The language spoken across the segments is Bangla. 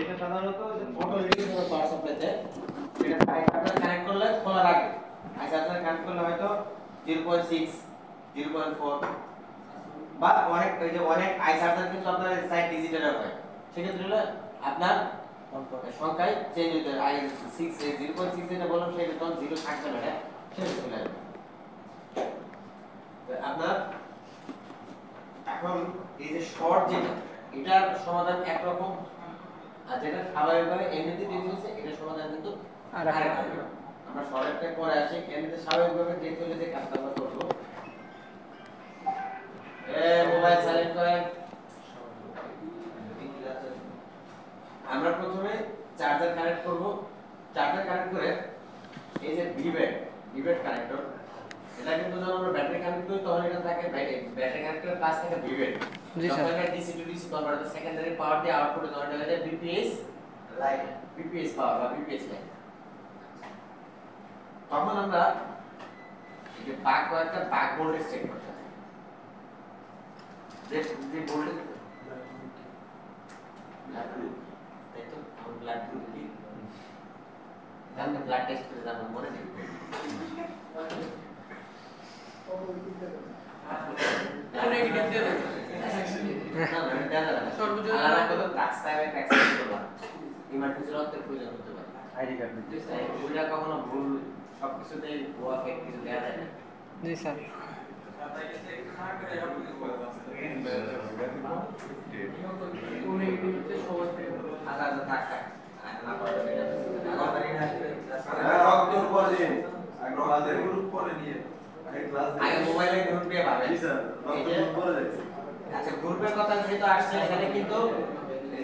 এটা সাধারণত অটো রিডিং এর পাওয়ার সাপ্লাইতে এটা আপনারা কানেক্ট করলে খোলা রাখবে আচ্ছা আপনারা কানেক্ট করলে হয়তো 0.6 0.4 বা অনেক এই যে অনেক আই চার্জার কিন্তু আপনার সাইড ডিজিটাল হয় সেক্ষেত্রে হলো আপনার সংখ্যায় চেঞ্জ হতে আই 6 0.6 যেটা বললাম সেটা তখন 0 থাকবে না সেটা চলে আসবে আপনার এখন এই যে শর্ট যেটা এটার সমাধান একরকম আর যেটা স্বাভাবিকভাবে এমনিতে তৈরি হয়েছে এটার সমাধান কিন্তু আরেকটা আমরা শর্টটা পরে আসি এমনিতে স্বাভাবিকভাবে তৈরি হলে যে কাজটা আমরা করব মোবাইল সাইলেন্ট করেন আমরা প্রথমে চার্জার কানেক্ট করব চার্জার কানেক্ট করে এই যে ভিভেট কানেক্টর এটা কিন্তু যখন আমরা ব্যাটারি কানেক্ট করি তখন এটা থাকে ব্যাটারি কানেক্টরের কাছ থেকে ভিভেট জি স্যার তখন DC to DC converter secondary power দিয়ে আউটপুটে ধরে নেওয়া যায় বিপিএস লাইন বিপিএস পাওয়ার বা বিপিএস লাইন তখন আমরা এই যে বাক কয়েকটা বাক ভোল্টেজ চেক করতে হয় যে ভোল্টেজ ব্লাড গ্রুপ তাই তো ব্লাড গ্রুপ কি জানতে ব্লাড টেস্ট করে জানতে মনে নেই কোনে কি দিতে দেবে না না দেনা না সর্বজনীন আলাদা করে রাস্তায় ট্যাক্সি করবা ইমার্জেন্সি রতে প্রয়োজন হতে পারে আইডি কার্ড দিতে চাই ওইটা কখনো ভুল সবকিছুতে গোয়া ফেক কিছু দেয়া যায় না জি স্যার কোনে কি দিতে সবাই আলাদা থাক না পারে না রক্ত পরে আগ্রহাদের গ্রুপ পরে নিয়ে আগে মোবাইলে গ্রুপ দিয়ে পাবেন জি স্যার গ্রুপ পরে যাচ্ছে আচ্ছা গ্রুপের কথা যেহেতু আসছে এখানে কিন্তু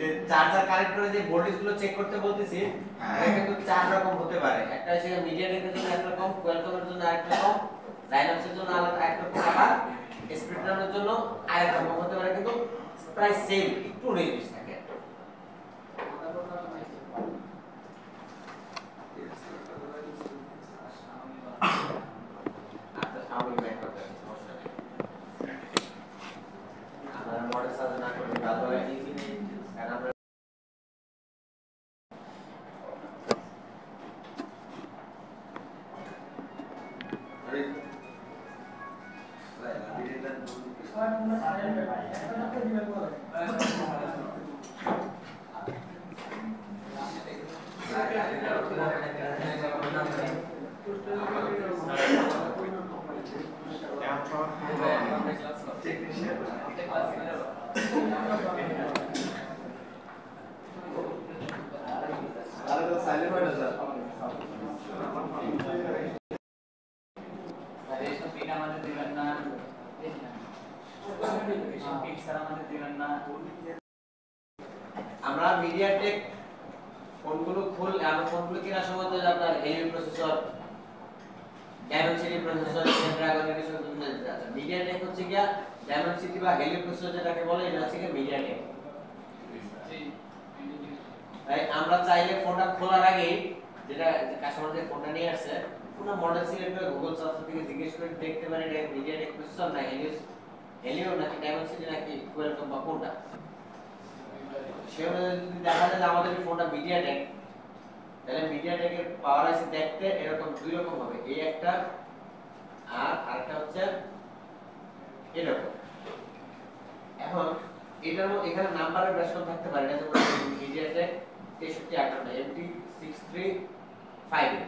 যে চার্জার কানেক্ট করে যে ভোল্টেজ গুলো চেক করতে বলতেছি এটা কিন্তু চার রকম হতে পারে একটা হচ্ছে মিডিয়া টেকের জন্য এক রকম কোয়ালকমের জন্য আরেক রকম জাইনাক্সের জন্য আলাদা এক রকম আবার স্পিডরানের জন্য আরেক রকম হতে পারে কিন্তু প্রায় সেম একটু রেঞ্জ থাকে আমরা মিডিয়াটেক ফোনগুলো ফোনগুলো কেনার সময় তো আপনার heavy processor diamond processor Snapdragon এর কিছু আছে মিডিয়াটেক হচ্ছে কি ডায়মন্ড বা হেভি প্রসেসর যেটাকে বলে এটা হচ্ছে কি মিডিয়াটেক তাই আমরা চাইলে ফোনটা খোলার আগে যেটা কাস্টমার যে ফোনটা নিয়ে আসছে পুরো মডেল সিলেক্ট করে গুগল সার্চ থেকে জিজ্ঞেস করে দেখতে পারে এটা মিডিয়াটেক প্রসেসর না হেলিও নাকি ডায়মন্ড নাকি কোয়ালকম বা কোনটা সেটা যদি দেখা যায় আমাদের ফোনটা মিডিয়াটেক তাহলে মিডিয়াটেকের পাওয়ার আছে দেখতে এরকম দুই রকম হবে এই একটা আর আরেকটা হচ্ছে এরকম এখন এটার মধ্যে এখানে নাম্বারের বেশকম থাকতে পারে না যেমন মিডিয়াটেক 6358 MT6358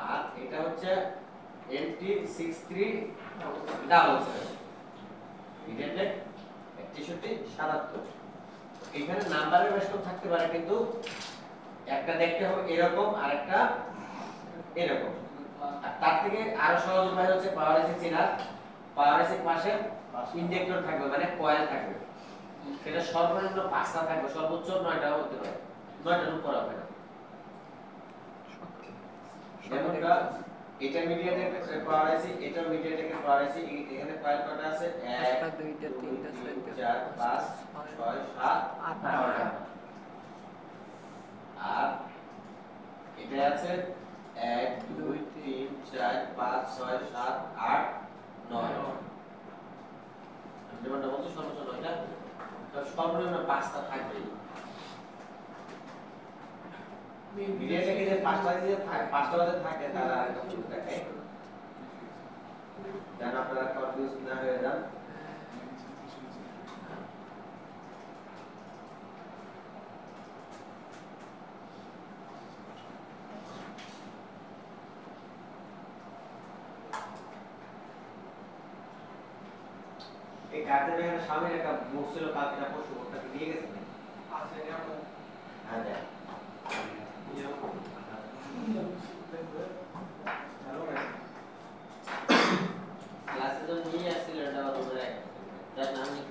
আর এটা হচ্ছে MT6377 মিডিয়াটেক 6377 এখানে নাম্বারের বেশকম থাকতে পারে কিন্তু একটা দেখতে হবে এরকম আর একটা এরকম আর তার থেকে আরো সহজ উপায় হচ্ছে পাওয়ার এসি চেনার পাওয়ার এসি পাশে ইন্ডাক্টর থাকবে মানে কয়েল থাকবে সেটা সর্বনিম্ন 5টা থাকবে সর্বোচ্চ 9টা হতে পারে 9টার উপর হবে না যেমনটা এটা মিডিয়াটেক পাওয়ার এসি এটা মিডিয়াটেকের পাওয়ার এসি এখানে কয়েল কয়টা আছে 1 2 3 4 5 6 7 8টা আর এটা আছে 1 2 3 4 5 6 7 8 9 যেমনটা বলছো সর্বোচ্চ 9টা তো সর্বনিম্ন 5টা থাকবে মিডিয়া থেকে যে পাঁচটা বাজে থাকে তারা আরেকটা ফুল দেখায় যেন আপনারা কনফিউজ না হয়ে যান। এই কার্ডের এখানে সামনে একটা মুখ ছিল কালকে না পরশু ওটাকে দিয়ে গেছে না আছে না হ্যাঁ দেখ ক্লাসে তো নিয়ে আসছিল এটা ওপরে তার নাম কি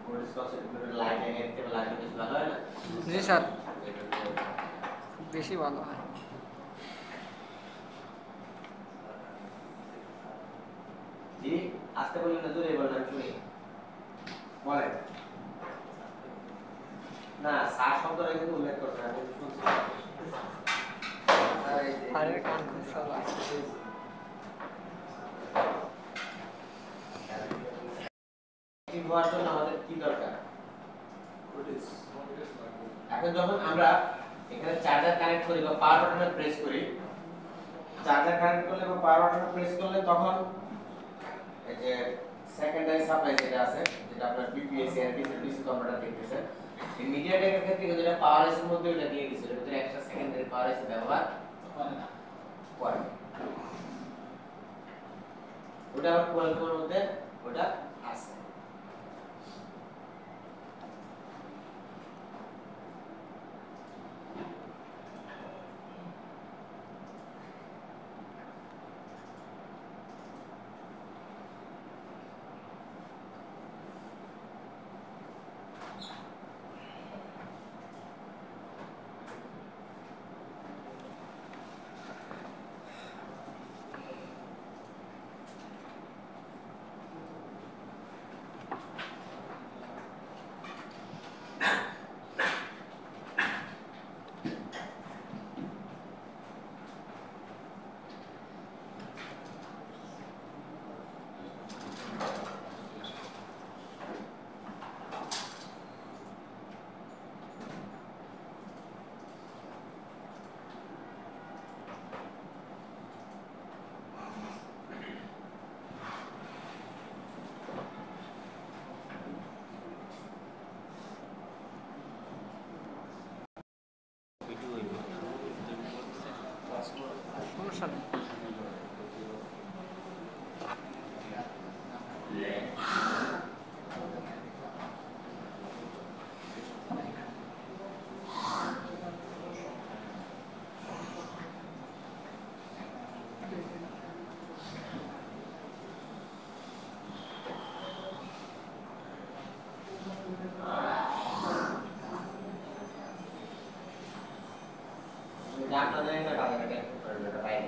কোর্স কনসেপ্ট লাইন এর লাইন বেশ ভালো হয় না জি স্যার বেশি ভালো হয় জি আস্তে বললেন না জোরে বললেন শুনি বলে না সার শব্দটা কিন্তু উল্লেখ করছে আমি শুনছি আরে কান খোলা কি হওয়ার জন্য আমাদের কি দরকার এখন যখন আমরা এখানে চার্জার কানেক্ট করি বা পাওয়ার বাটনে প্রেস করি চার্জার কানেক্ট করলে বা পাওয়ার বাটনে প্রেস করলে তখন এই যে সেকেন্ডারি সাপ্লাই যেটা আছে যেটা আপনার বিপিএসসি আর ডিসি কনভার্টার দেখতেছেন এই মিডিয়া টেকের ক্ষেত্রে যেটা পাওয়ার এর মধ্যে ওটা দিয়ে দিয়েছে এর ভিতরে এক্সট্রা সেকেন্ডারি পাওয়ার এর ব্যবহার করে ওটা আবার কোয়ালকমের মধ্যে ওটা আছে সমস্যা নেই আপনাদের একটা কাজ এটা এটা বাইরে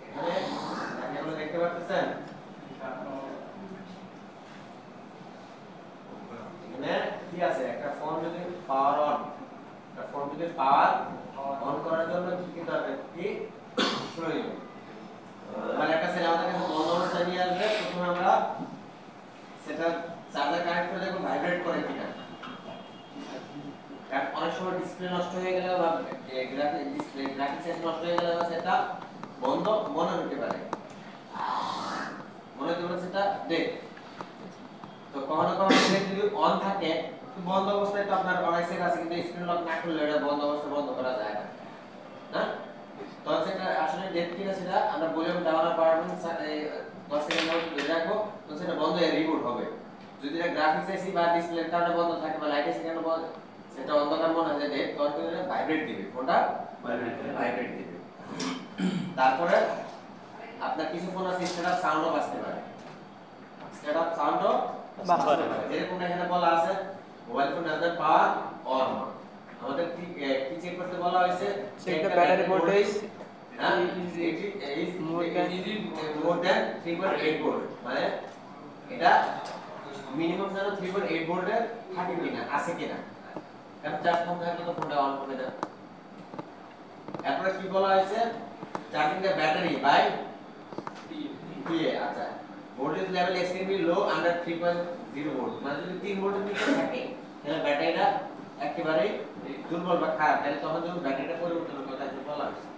এখানে আপনি দেখতে পাচ্ছেন এখানে কি আছে একটা ফোন যদি পাওয়ার অন একটা ফোন যদি পাওয়ার অন করার জন্য কি করতে হবে কি প্রয়োজন মানে একটা সেট আমাদের কাছে বন্ধ অবস্থায় নিয়ে আসবে প্রথমে আমরা সেটা চার্জার কানেক্ট করে দেখব ভাইব্রেট করে কিনা কারণ অনেক সময় ডিসপ্লে নষ্ট হয়ে গেলে বা গ্রাফিক্স নষ্ট হয়ে গেলে সেটা বন্ধ মনে হতে পারে সেটা দেখ তো কখনো কখনো যদি অন থাকে বন্ধ অবস্থায় তো আপনার অনেক সেট আছে কিন্তু স্ক্রিন লক না করলে এটা বন্ধ অবস্থায় বন্ধ করা যায় না না তো সেটা আসলে ডেট কিনা সেটা আমরা ভলিউম ডাউন আর বাড়ানো 10 সেকেন্ড ধরে রাখবো তো সেটা বন্ধ হয়ে রিবুট হবে যদি এটা গ্রাফিক্স আইসি বা ডিসপ্লের কারণে বন্ধ থাকে বা লাইট আইসি কারণে বন্ধ সেটা অন্ধকার মনে হয় যে তখন এটা ভাইব্রেট দিবে ফোনটা ভাইব্রেট দিবে তারপরে আপনার কিছু ফোন আছে স্ট্যান্ডার্ড সাউন্ডও বাজতে পারে স্ট্যান্ডার্ড সাউন্ডও বাজতে পারে যেরকম এখানে বলা আছে mobile phone does not power on আমাদের কি চেক করতে বলা হয়েছে check the battery voltage is more than 3.8 volt মানে এটা মিনিমাম যেন 3.8 ভোল্টের থাকে কিনা আছে কিনা কারণ চার্জ কম থাকলে তো ফোনটা অন হবে না এরপরে কি বলা হয়েছে charging the battery by PA আচ্ছা voltage level extremely low under 3.0 volt মানে যদি 3 ভোল্টের নিচে থাকে তাহলে ব্যাটারিটা একেবারে দুর্বল বা খারাপ তাহলে তখন যখন ব্যাটারিটা পরিবর্তন করতে হয় বলা হয়েছে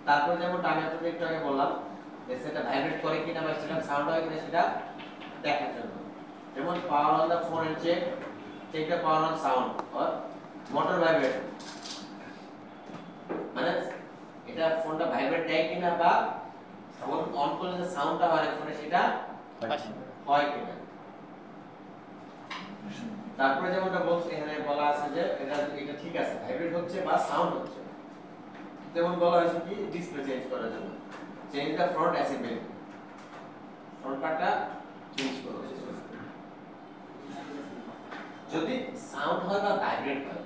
তারপর যেমন আমি আপনাদের একটু আগে বললাম যে সেটা ভাইব্রেট করে কিনা বা সেটা সাউন্ড হয় কিনা সেটা দেখার জন্য যেমন power on the phone and check the power on sound or motor vibrate মানে এটা ফোনটা ভাইব্রেট দেয় কিনা বা ফোন অন করলে যে সাউন্ডটা হয় ফোনে সেটা হয় কিনা তারপরে যেমনটা বলছি এখানে বলা আছে যে এটা ঠিক আছে ভাইব্রেট হচ্ছে বা সাউন্ড হচ্ছে যেমন বলা হয়েছে কি ডিসপ্লে চেঞ্জ করার জন্য change the front assembly front পার্টটা চেঞ্জ করো যদি সাউন্ড হয় বা ভাইব্রেট হয়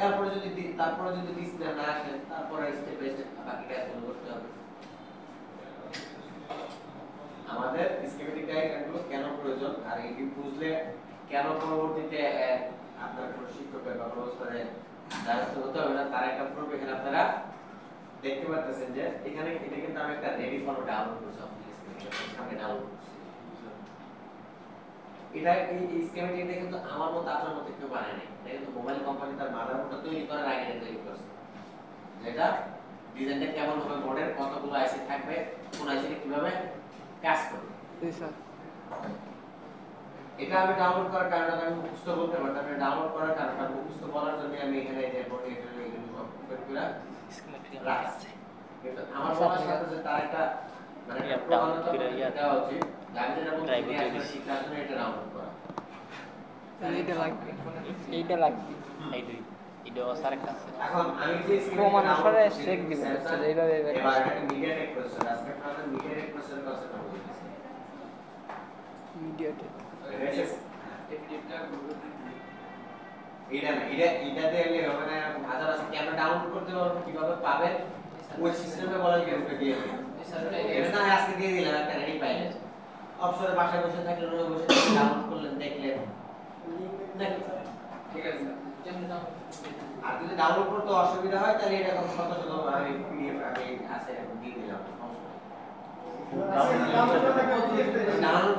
তারপরে যদি ডিসপ্লে না আসে তারপরে স্টেপ বাই স্টেপ বাকি কাজগুলো করতে হবে আমাদের স্কিমেটিক ডায়াগ্রামগুলো কেন প্রয়োজন আর এটি বুঝলে কেন পরবর্তীতে আপনার কোন শিক্ষকের বা প্রফেসরের দ্বারস্থ হতে হবে না তার একটা প্রুফ এখানে আপনারা দেখতে পাচ্ছেন যে এখানে এটা কিন্তু আমি একটা রেডি ফর্ম ডাউনলোড করছি সামনে ডাউনলোড করছি এটা এই স্কিমেটিকটা কিন্তু আমার মতো আপনার মতো কেউ বানায় নাই এটা কিন্তু মোবাইল কোম্পানি তার মাদারবোর্ডটা তৈরি করার আগে তৈরি করছে যেটা ডিজাইনটা কেমন হবে বোর্ডের কতগুলো আইসি থাকবে কোন আইসিতে কিভাবে কাজ করবে জি স্যার এটা আমি ডাউনলোড করার কারণে আমি মুখস্থ বলতে পারতাম না ডাউনলোড করার কারণে মুখস্থ বলার জন্য আমি এখানে যে বোর্ডে এটা কপি করে রাখছি কিন্তু আমার বলার সাথে যে তার একটা মানে প্রমাণতা দেওয়া উচিত আমি যেটা বলছি আসলে শিক্ষার জন্য এটা ডাউনলোড করা এইটা লাগবে এটা স্যারের কাছে এখন আমি যে প্রমাণ আসলে চেক দিব এইভাবে এবার একটা মিডিয়া টেক প্রসেসর আজকে আপনাদের মিডিয়া টেক প্রসেসর কনসেপ্ট বলছি মিডিয়াটেক এটাতে এলে হবে না এরকম হাজার আছে ক্যামেরা ডাউনলোড করতে পারবেন কিভাবে পাবেন ওই সিস্টেমে বলা গেছে দিয়ে দিন এটা না আজকে দিয়ে দিলাম একটা রেডি ফাইল অবসরে বাসায় বসে থাকলে রুমে বসে ডাউনলোড করলেন দেখলেন ঠিক আছে আর যদি ডাউনলোড করতে অসুবিধা হয় তাহলে এটা কোনো শত শত আমি পিডিএফ আমি আছে দিয়ে দিলাম ডাউনলোড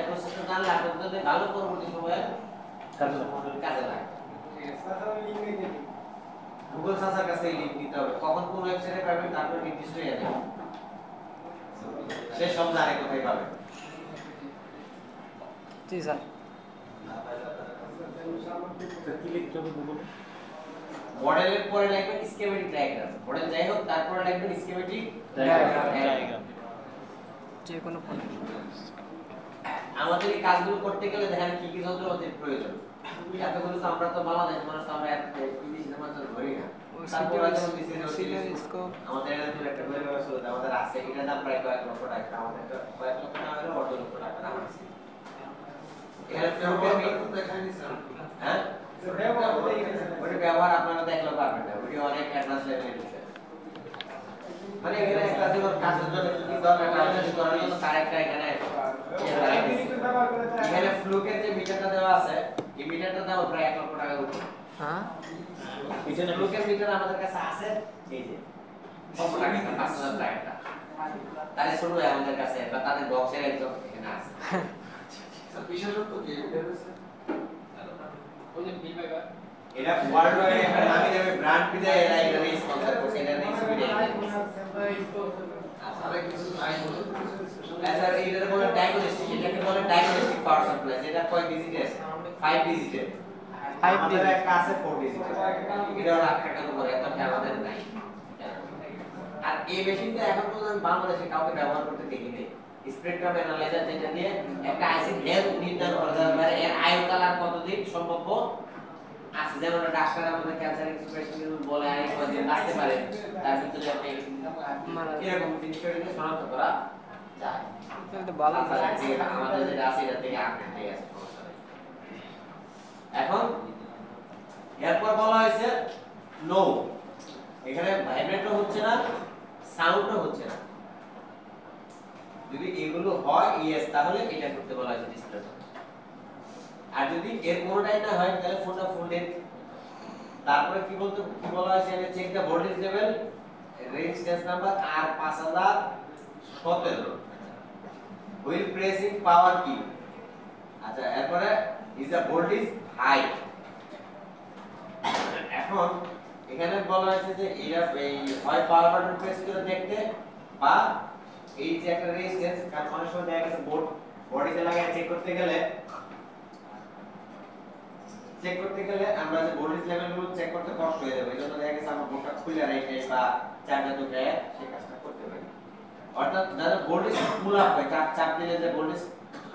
প্রসেসটা জানলে আপনাদের ভালো পরবর্তী সময়ে কাজে লাগে গুগল সার্চার কাছে এই লিংক দিতে হবে কখন কোন ওয়েবসাইটে পাবেন তারপর নির্দিষ্ট হয়ে যাবে সে সব জানে কোথায় পাবেন জি স্যার মডেলের পরে লাগবে স্কিমেটিক ডায়াগ্রাম মডেল যাই হোক তারপরে লাগবে স্কিমেটিক ডায়াগ্রাম যে কোনো ফোন আমাদের এই কাজগুলো করতে গেলে দেখেন কি কি যন্ত্রপাতির প্রয়োজন এতগুলো তো আমরা তো বাংলাদেশ মানুষ তো আমরা ইংলিশের মাধ্যমে ধরি না তারপর যেমন স্কোপ আমাদের এখানে একটা বই ব্যবস্থা আছে আমাদের আছে এটা দাম প্রায় কয়েক লক্ষ টাকা আমাদের কয়েক লক্ষ টাকা হলো অর্ধ লক্ষ টাকা দাম আছে এর ফ্লোকে দেখানি স্যার হ্যাঁ ওটা ব্যবহার আপনারা দেখলে পারবেন না ওটা অনেক অ্যাডভান্স লেভেলের বিষয় মানে এখানে একটা যেমন কাজের জন্য কি দরকার কাজ করার জন্য তার একটা এখানে এখানে ফ্লুকের যে মিটারটা দেওয়া আছে এই মিটারটা দাম প্রায় 1 লক্ষ টাকার উপর হ্যাঁ এই ফ্লুকের মিটার আমাদের কাছে আছে এই যে কত টাকা 5000 টাকা তাহলে শুরু হয় আমাদের কাছে বা তাদের বক্সের একদম এখানে আছে স্যার বিশেষ তো কি ওই যে বিল পাইবা এটা ওয়ার্ল্ড ওয়াইড একটা নামি দামি ব্র্যান্ড পিজা এরা এটা স্পন্সর করছে এটা রেসিপি দেয় আচ্ছা কিছু নাই বলো স্যার এইটা বলে ডায়াগনস্টিক এটাকে বলে ডায়াগনস্টিক পাওয়ার সাপ্লাই যেটা কয় ডিজিট আছে 5 ডিজিটে 5 ডিজিট একটা আছে 4 ডিজিটে এটা লাখ টাকার উপরে এত আমাদের নাই আর এই মেশিনটা এখন পর্যন্ত বাংলাদেশে কাউকে ব্যবহার করতে দেখিনি স্পেকট্রাম অ্যানালাইজার যেটা দিয়ে একটা আইসি হেলথ নির্ধারণ করা যাবে মানে এর আয়ুকাল আর কতদিন সম্ভব আছে যেমন ডাক্তার আমাদের ক্যান্সার এক্সপ্রেশন বলে আই কতদিন বাঁচতে পারে তার ভিতরে আপনি এরকম জিনিসগুলো শনাক্ত করা যায় এটা ভালো আমাদের যেটা আছে এটা থেকে আপডেট হয়ে গেছে এখন এরপর বলা হয়েছে নো এখানে ভাইব্রেটও হচ্ছে না সাউন্ডও হচ্ছে না যদি এগুলো হয় ইয়েস তাহলে এটা করতে বলা হয়েছে ডিসপ্লে আর যদি এর কোনোটাই না হয় তাহলে ফোনটা ফুল ডেড তারপরে কি বলা হয়েছে চেক দা ভোল্টেজ লেভেল রেজিস্ট্যান্স নাম্বার আর 5017 হুইল প্রেসিং পাওয়ার কি আচ্ছা এরপরে ইজ দ্য ভোল্টেজ হাই এখন এখানে বলা হয়েছে যে এরা এই হয় পাওয়ার বাটন প্রেস করে দেখতে বা এই যে একটা রেজিস্ট্যান্স কারণ অনেক সময় দেখা গেছে বডিতে লাগায় চেক করতে গেলে আমরা যে ভোল্টেজ লেভেলগুলো চেক করতে কষ্ট হয়ে যাবে এজন্য দেখা গেছে আমরা বোর্ডটা খুলে রেখে বা চার্জার ঢুকে সেই কাজটা করতে পারি অর্থাৎ যারা ভোল্টেজ ফুল আপ হয় চাপ দিলে যে ভোল্টেজ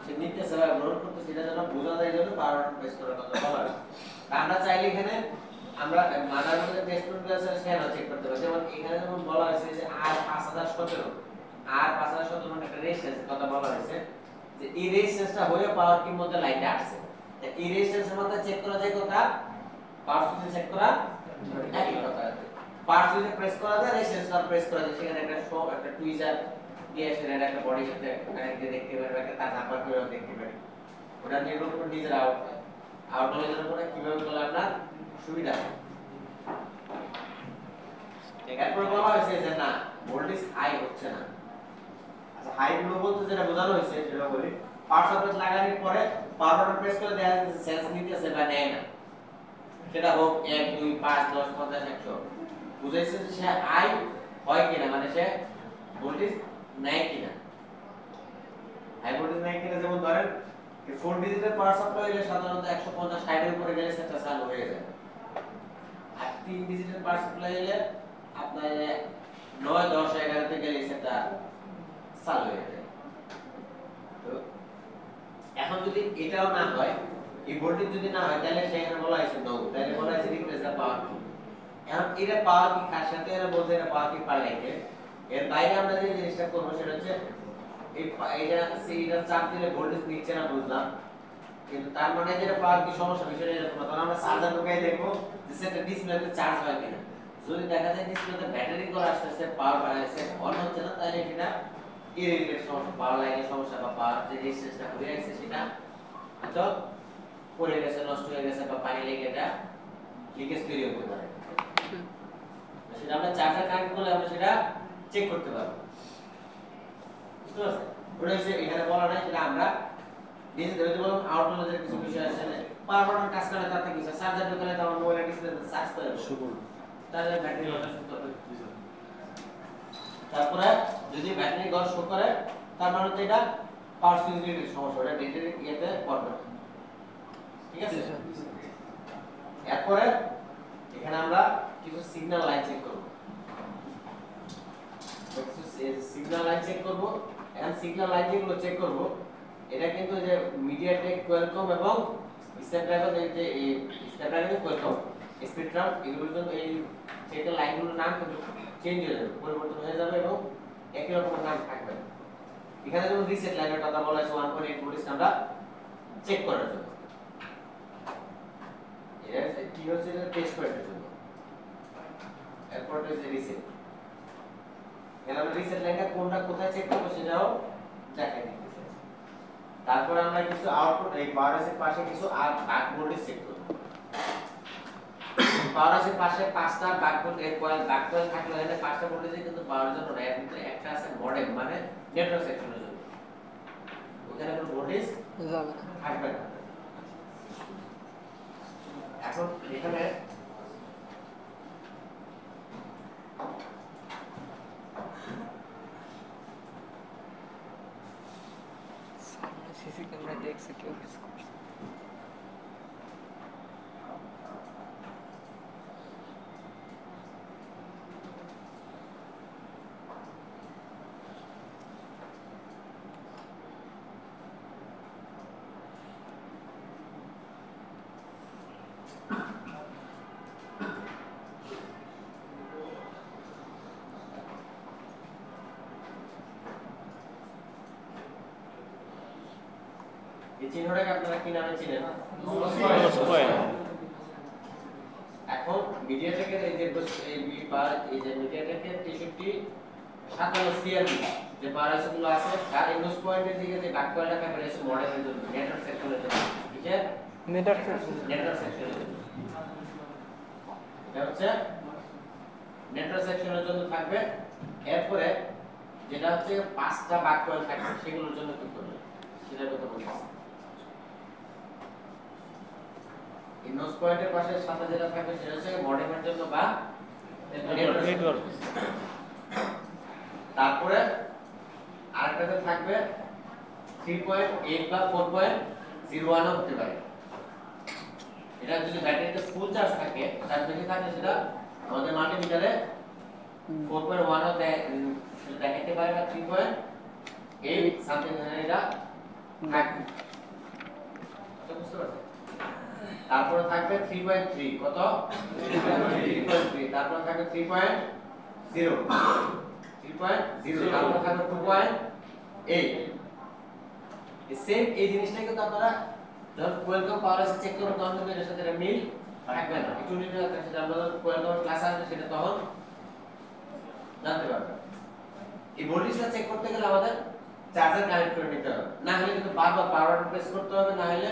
সে নিতেছে বা গ্রহণ করতে সেটা যেন বোঝা যায় জন্য পাওয়ার বাটন প্রেস করার কথা বলা হয় আমরা চাইলে এখানে আমরা মাদারবোর্ডের যে টেস্ট কোড আছে সেটা চেক করতে পারি যেমন এখানে যেমন বলা হয়েছে যে R5017 R5017 মানে একটা রেজিস্ট্যান্স কথা বলা হয়েছে যে এই রেজিস্ট্যান্সটা হয়ে পাওয়ার কির মধ্যে লাইনটা আসছে এই রেজিস্ট্যান্সের মধ্যে চেক করা যায় কথা পাওয়ার সুইচে চেক করা একই কথা পাওয়ার সুইচে প্রেস করা যায় রেজিস্ট্যান্সটা প্রেস করা যায় সেখানে একটা টুইজার দিয়ে সেটা একটা বডির সাথে কানেক্ট দিয়ে দেখতে পারবে একটা তার নাম্বার করে দেখতে পারবে ওটা নির্ভর করে নিজের আউট নলেজের উপরে কিভাবে করলে আপনার সুবিধা হয় এরপর বলা হয়েছে যে না ভোল্টেজ হাই হচ্ছে না আচ্ছা হাই গুলো বলতে যেটা বোঝানো হয়েছে সেটা বলি পাওয়ার সাপ্লাই লাগানোর পরে পাওয়ার বাটন প্রেস করে দেখা যাচ্ছে সেন্স নিতেছে বা নেয় না সেটা হোক 1 2 5 10 50 100 বুঝাইছে যে সে হাই হয় কিনা মানে সে ভোল্টেজ নেয় কিনা হাই ভোল্টেজ নেয় কিনা যেমন ধরেন 4 ডিজিটের পাওয়ার সাপ্লাই হলে সাধারণত 150 60 এর উপরে গেলে সেটা চালু হয়ে যায় আর 3 ডিজিটের পাওয়ার সাপ্লাই হলে আপনার 9 10 11 তে গেলে সেটা চালু হয়ে যায় তো এখন যদি এটাও না হয় এই ভোল্টেজ যদি না হয় তাহলে সেখানে বলা হয়েছে নো তাহলে বলা হয়েছে রিপ্লেস দা পাওয়ার কি এখন এটা পাওয়ার কি খাস সাথে এরা বলছে এটা পাওয়ার কি পাল্টাইতে এর বাইরে আমরা যে জিনিসটা করব সেটা হচ্ছে এইটা চাপ দিলে ভোল্টেজ নিচে না বুঝলাম কিন্তু তার মানে যেটা পাওয়ার কি সমস্যা বিষয়টা এরকম না তখন আমরা চার্জার ঢুকাই দেখবো যে সেটা ডিসপ্লেতে চার্জ হয় কিনা যদি দেখা যায় ডিসপ্লেতে ব্যাটারি কল আসছে পাওয়ার বাড়াইছে অন হচ্ছে না তাহলে এটা ইরিটেট সমস্যা পাওয়ার লাইনের সমস্যা বা পাওয়ার যে রেজিস্ট্যান্সটা হয়ে গেছে সেটা হয়তো পড়ে গেছে নষ্ট হয়ে গেছে বা পানি লেগে এটা লিকেজ তৈরি হতে পারে সেটা আমরা চার্জার কানেক্ট করলে আমরা সেটা চেক করতে পারবো বুঝতে পারছেন ওটা হচ্ছে এখানে বলা নাই সেটা আমরা নিজে ধরে বললাম আউট নলেজের কিছু বিষয় আছে পাওয়ার বাটন কাজ করে তাতে কিছু চার্জার ঢোকালে তো আমার মোবাইলের ডিসপ্লেতে চার্জ করে শুরু তাহলে ব্যাটারি ওটা সুন্দর হবে তারপরে যদি ব্যাটারি গড় শো করে তার মানে তো এটা পাওয়ার সুইচ রিলেটেড সমস্যা এটা ব্যাটারি ইয়েতে পড়বে ঠিক আছে এরপরে এখানে আমরা কিছু সিগন্যাল লাইন চেক করব কিছু সিগন্যাল লাইন চেক করব এখন সিগন্যাল লাইন যেগুলো চেক করব এটা কিন্তু যে মিডিয়াটেক কোয়ালকম এবং স্ন্যাপড্রাগন যে স্ন্যাপড্রাগন কোয়ালকম স্পেকট্রাম এগুলোর জন্য এই চেকের লাইনগুলোর নাম কিন্তু চেঞ্জ হয়ে যাবে পরিবর্তন হয়ে যাবে এবং একই রকম নাম থাকবে এখানে যেমন রিসেট লাইনের কথা বলা হয়েছে 1.8 ভোল্টেজ আমরা চেক করার জন্য এটা কি হচ্ছে এটা টেস্ট করার জন্য এরপর হচ্ছে রিসেট এখানে আমরা রিসেট লাইনটা কোনটা কোথায় চেক করব সেটাও দেখাই দিতেছি তারপর আমরা কিছু আউটপুট এই পাওয়ারের পাশে কিছু বাক ভোল্টেজ চেক করব পাওয়ারের পাশে পাঁচটা বাক ভোল্টেজ বাক কয়েল থাকলে এখানে পাঁচটা ভোল্টেজ কিন্তু পাওয়ার জন্য না এর ভিতরে একটা আছে মডেম মানে নেটওয়ার্ক সেকশনের জন্য ওখানে কোনো ভোল্টেজ যাবে না থাকবে না এখন এখানে সিসি ক্যামেরা দেখছে কেউ কিছু করছে এই চিহ্নটাকে আপনারা কি নামে চিনেন এখন মিডিয়াটেকের এই যে এই যে মিডিয়াটেকের 6357 সিআরবি যে পারাসগুলো আছে তার ইনডোস পয়েন্টের দিকে যে ব্যাক কয়েলটা ক্যামেরা আছে মডেলের জন্য নেটওয়ার্ক সেকশনের জন্য ঠিক আছে নেটওয়ার্ক নেটওয়ার্ক সেকশনের জন্য এটা হচ্ছে নেটওয়ার্ক সেকশনের জন্য থাকবে। এরপরে যেটা হচ্ছে 5টা বাক কয়েল থাকবে সেগুলোর জন্য কি করবে সেটা কথা বলতেছি। এই নোজ পয়েন্টের পাশে সাথে যেটা থাকবে সেটা হচ্ছে মডেমের জন্য বা নেটওয়ার্ক। তারপরে আরেকটাতে থাকবে 3.8 বা 4.01 হতে পারে। এটা যদি ব্যাটারিতে ফুল চার্জ থাকে তার বেশি থাকে সেটা আমাদের মাল্টিমিটারে 4.1 দেখাতে পারে বা 3.8 সামথিং এটা থাকবে। তো বুঝতে পারছেন? তারপরে থাকবে 3.3 কত 3.3 তারপরে থাকবে 3.0 তারপরে থাকবে 2.8 এই সেম এই জিনিসটা কিন্তু আপনারা যখন কোয়েলকম পাওয়ার আছে চেক করবেন তখন কিন্তু এর সাথে এটা মিল থাকবে না। একটু নিতে হবে সেটা আমরা কোয়েলকম ক্লাস আসবে সেটা তখন জানতে পারবেন। এই ভোল্টেজটা চেক করতে গেলে আমাদের চার্জার কানেক্ট করে নিতে হবে, না হলে কিন্তু বারবার পাওয়ার বাটন প্রেস করতে হবে, না হলে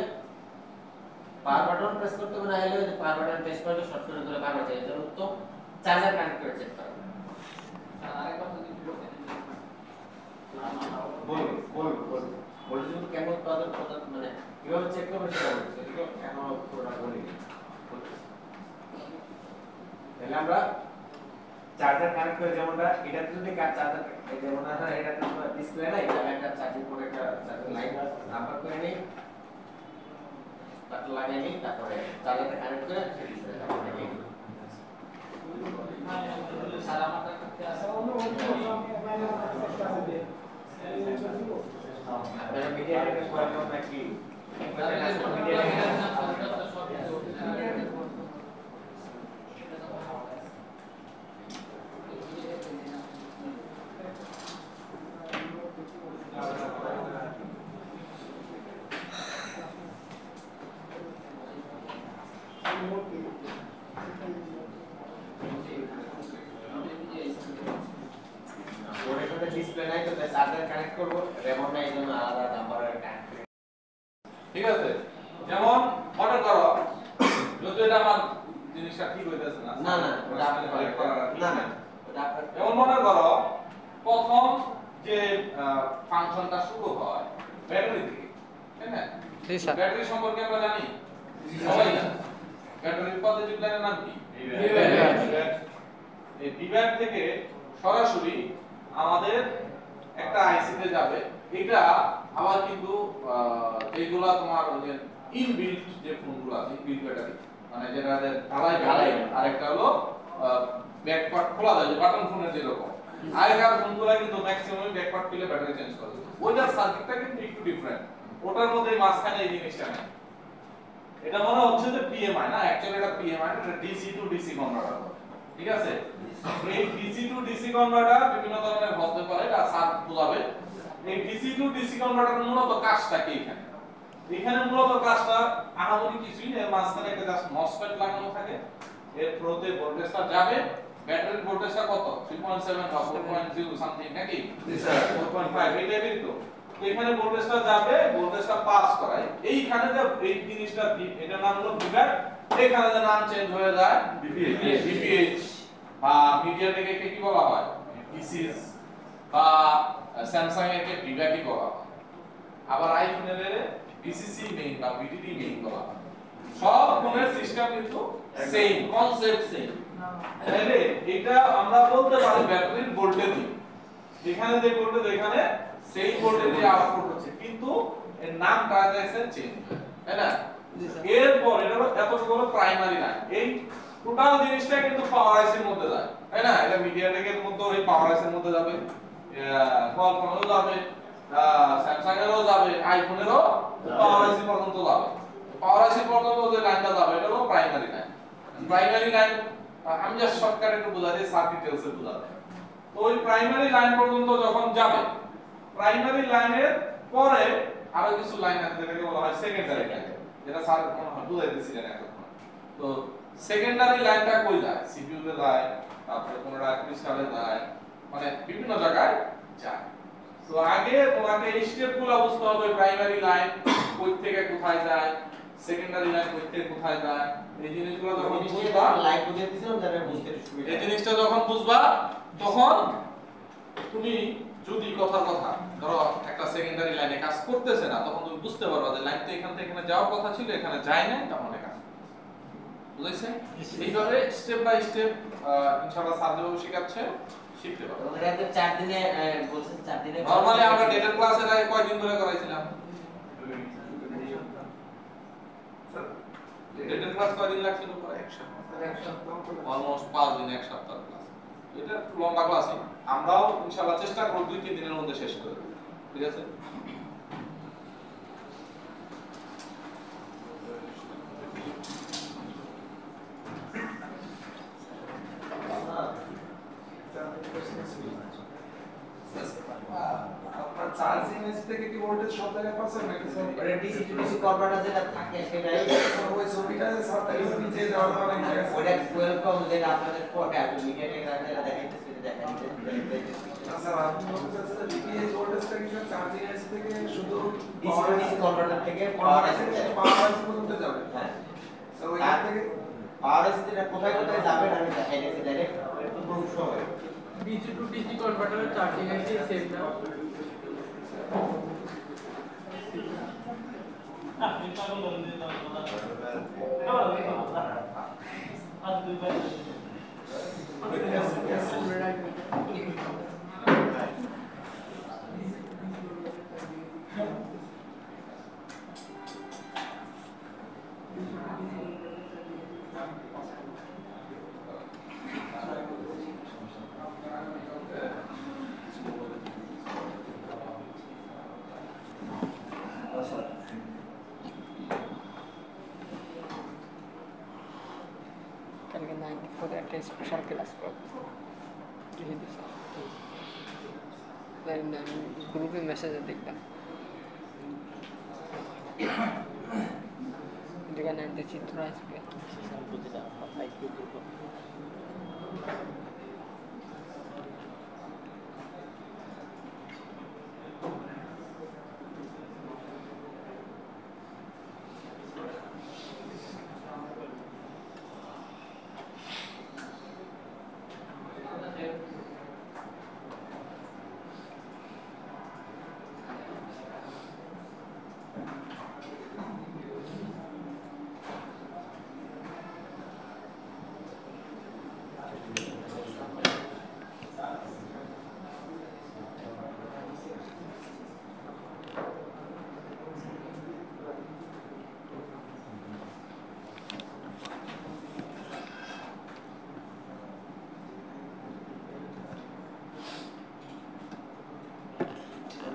পাওয়ার বাটন প্রেস করতে হবে, না হলে ওই পাওয়ার বাটন প্রেস করলে শর্ট করে ধরে বারবার চাই। এর তো চার্জার কানেক্ট করে চেক করতে হবে। আরেকবার যদি বল ভোল্টেজ কিন্তু কেমন উৎপাদন মানে কিভাবে চেক করবে সেটা বলছে, এগুলো এখনো পুরোটা বলিনি। তাহলে আমরা চার্জার কানেক্ট করে যেমনটা এটা যদি চার্জার যেমন না এটা তো ডিসপ্লে নাই, তাহলে একটা চার্জিং পোর্ট একটা চার্জিং লাইন নাম্বার করে নেই, তারপর লাগিয়ে নেই, তারপরে চার্জারটা কানেক্ট করে সেটা আমরা দেখি। সারা মাথা করতে আসে অন্য আপনারা মিডিয়া রেট করবেন নাকি ডিসপ্লে নাই তো চার্জার কানেক্ট করব রেমন নাই জন্য আলাদা নাম্বারের কানেক্ট। ঠিক আছে, যেমন মনে করো যদি এটা আমার জিনিসটা ঠিক হইতেছে না না না ওটা আপনি না না ওটা আপনি যেমন মনে করো প্রথম যে ফাংশনটা শুরু হয় ব্যাটারি থেকে, তাই না? জি স্যার। ব্যাটারি সম্পর্কে আমরা জানি সবাই জানি। ব্যাটারির পজিটিভ লাইনের নাম কি? এই বিভাগ থেকে সরাসরি আমাদের একটা আইসিতে যাবে। এটা আবার কিন্তু যেগুলা তোমার ওই যে ইনবিল্ট যে ফোনগুলো আছে ইনবিল্ট ব্যাটারি মানে যেটা ঢালাই আরেকটা হলো ব্যাক পার্ট খোলা যায় যে বাটন ফোনের যেরকম আগেকার ফোনগুলো কিন্তু ম্যাক্সিমাম ব্যাক পার্ট খুলে ব্যাটারি চেঞ্জ করে ওইটার সার্কিটটা কিন্তু একটু ডিফারেন্ট। ওটার মধ্যে মাঝখানে এই জিনিসটা নেই। এটা মনে হচ্ছে যে পিএমআই না, অ্যাকচুয়ালি এটা পিএমআই না, এটা ডিসি টু ডিসি কনভার্টার। ঠিক আছে, এই ডিসি টু ডিসি কনভার্টার বিভিন্ন ধরনের হতে পারে, এটা স্যার বোঝাবে। এই ডিসি টু ডিসি কনভার্টার মূলত কাজটা কি এখানে? এখানে মূলত কাজটা আহামরি কিছুই না, মাঝখানে একটা জাস্ট মসফেট লাগানো থাকে, এর থ্রুতে ভোল্টেজটা যাবে। ব্যাটারির ভোল্টেজটা কত? 3.7 বা 4.0 সামথিং নাকি? জি স্যার 4.5 এই টাইপের তো। তো এখানে ভোল্টেজটা যাবে, ভোল্টেজটা পাস করায় এইখানে যে এই জিনিসটা এটা নাম হলো বিভাগ, এখানে যে নাম চেঞ্জ হয়ে যায় বিপিএইচ বা মিডিয়া থেকে কি বলা হয় ডিসিস বা স্যামসাং এর কে বিভাগই বলা হয়, আবার আইফোনের এর বিসিসি মেইন বা বিটিডি মেইন বলা হয়। সব ফোনের সিস্টেম কিন্তু সেম কনসেপ্ট সেম। তাহলে এটা আমরা বলতে পারি ব্যাটারির ভোল্টেজ, এখানে যে ভোল্টেজ এখানে সেই ভোল্টেজে আউটপুট হচ্ছে, কিন্তু এর নামটা দেখছেন চেঞ্জ হয়, তাই না? এরপর এটা হলো এতটুকু হলো প্রাইমারি লাইন। এই টোটাল জিনিসটা কিন্তু পাওয়ার আইসির মধ্যে যায়, তাই না? এটা মিডিয়া টেকের মধ্যে ওই পাওয়ার আইসির মধ্যে যাবে, কোয়ালকমেরও যাবে, স্যামসাং এরও যাবে, আইফোনেরও পাওয়ার আইসি পর্যন্ত যাবে। পাওয়ার আইসি পর্যন্ত যে লাইনটা যাবে এটা হলো প্রাইমারি লাইন। প্রাইমারি লাইন আমি জাস্ট শর্টকাট একটু বোঝাই দিই, সার্কিট টেলসে বোঝাতে। তো ওই প্রাইমারি লাইন পর্যন্ত যখন যাবে, প্রাইমারি লাইনের পরে আরো কিছু লাইন আছে যেটাকে বলা হয় সেকেন্ডারি লাইন, যেটা স্যার মনে হয় বুঝাইতেছিলেন এখন। তো সেকেন্ডারি লাইনটা কই যায়? সিপিইউ তে যায়, তারপরে কোনটা ক্রিস্টালে যায়, মানে বিভিন্ন জায়গায় যায়। তো আগে তোমাকে এই স্টেপগুলো বুঝতে হবে, প্রাইমারি লাইন কই থেকে কোথায় যায়, সেকেন্ডারি লাইন কই থেকে কোথায় যায়, এই জিনিসগুলো যখন বুঝবা লাইক বুঝে দিছিলাম যাতে বুঝতে সুবিধা এই জিনিসটা যখন বুঝবা তখন তুমি যদি কথা ধরো একটা সেকেন্ডারি লাইনে কাজ করতেছে না তখন তুমি বুঝতে পারবা যে লাইন তো এখান থেকে এখানে যাওয়ার কথা ছিল এখানে যায় না তার মানে কাজ বুঝাইছে এইভাবে স্টেপ বাই স্টেপ ইনশাআল্লাহ স্যার যেভাবে শেখাচ্ছে শিখতে পারবে ওটা তো 4 দিনে বলছেন 4 দিনে নরমালি আমরা ডেটার ক্লাসের আগে কয়দিন ধরে করাইছিলাম ডেটার ক্লাস কয়দিন লাগছিল পরে এক সপ্তাহ অলমোস্ট 5 দিন এক সপ্তাহ ক্লাস এটা লম্বা ক্লাসই আমরাও ইনশাআল্লাহ চেষ্টা করব 2-3 দিনের মধ্যে শেষ করে দেব ঠিক আছে আপনার চার্জিং এস থেকে কি ভোল্টেজ সব জায়গায় পাচ্ছেন নাকি স্যার? ওটা ডিসি টু ডিসি কনভার্টার যেটা থাকে সেটাই ওই ছবিটা স্যার তাই নিচে যাওয়ার অনেক জায়গা আছে। ওটা ওয়েলকাম যেটা আপনাদের কোড আছে মিডিয়াটেক রাখলে দেখাইতেছে সেটা দেখাইতেছে না স্যার আপনি বলতে চাচ্ছেন যে ডিপিএইচ ভোল্টেজটা কি স্যার চার্জিং এস থেকে শুধু ডিসি টু ডিসি কনভার্টার থেকে পাওয়ার আইসি পর্যন্ত যাবে? হ্যাঁ স্যার ওইখান থেকে পাওয়ার আইসি যেটা কোথায় কোথায় যাবে আমি দেখাইতেছি ডাইরেক্ট একটু প্রুফ সহ ডিসি টু ডিসি কনভার্টারের চার্জিং আছে সেম না কালকে 94 একটা স্পেশাল ক্লাস করব গ্রুপে মেসেজে দেখলাম যেখানে একটা চিত্র আসবে বুঝলাম আইকিউ গ্রুপ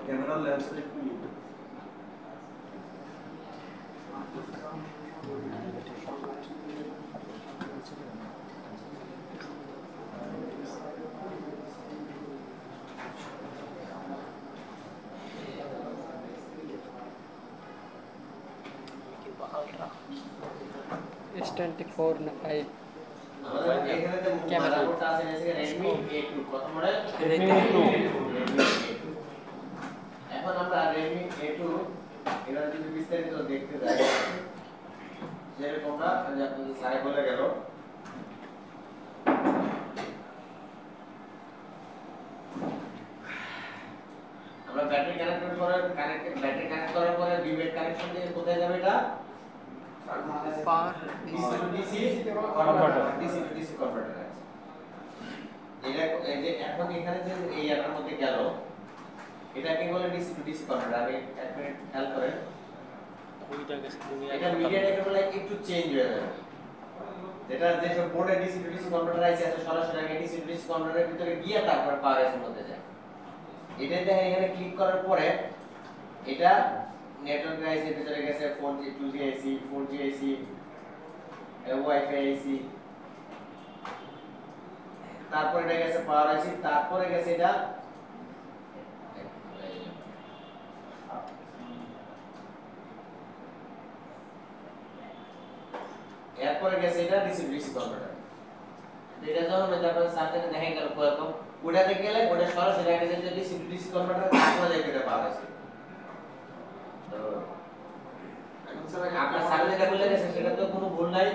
ক্যামেরা লেন্সটা একটু S24 না 5 আমাদের এখানে যে ক্যামেরা মাদারবোর্ডটা আছে Redmi A2 কত মডেল Redmi A2 এখন আমরা Redmi A2 এবার যদি বিস্তারিত দেখতে যাই যেরকমটা যে আপনাদের স্যার বলে গেল আমরা ব্যাটারি কানেক্ট করার পরে বিবেট কানেকশন দিয়ে কোথায় যাবে এটা power DC converter DC to DC converter আছে এটা এই যে এখন এখানে যে এই এটার মধ্যে গেল এটাকে বলে ডিসি টু ডিসি কনভার্টার আমি এক মিনিট খেয়াল করেন ওইটা গেছে তুমি এটা মিডিয়াটেকের বলে একটু চেঞ্জ হয়ে যাবে যেটা যে সব বোর্ডে ডিসি টু ডিসি কনভার্টার আছে সরাসরি আগে ডিসি টু ডিসি কনভার্টারের ভিতরে গিয়ে তারপর পাওয়ার এর মধ্যে যায় এটা দেখেন এখানে ক্লিক করার পরে এটা নেটওয়ার্ক আইসির ভিতরে গেছে 4G 2G আইসি 4G আইসি ওয়াইফাই আইসি তারপরে এটা গেছে পাওয়ার আইসি তারপরে গেছে এটা এরপরে গেছে এটা ডিসি ডিসি কনভার্টার এটা যখন আপনারা সার্কিটে দেখেন গেল কোয়ালকম ওটাতে গেলে ওটা সরাসরি একটা যে ডিসি ডিসি কনভার্টার তারপরে যাই এটা পাওয়ার আইসি তো এখন স্যার আপনার সার্কিট যেটা বলে গেছে সেটা তো কোনো ভুল নাই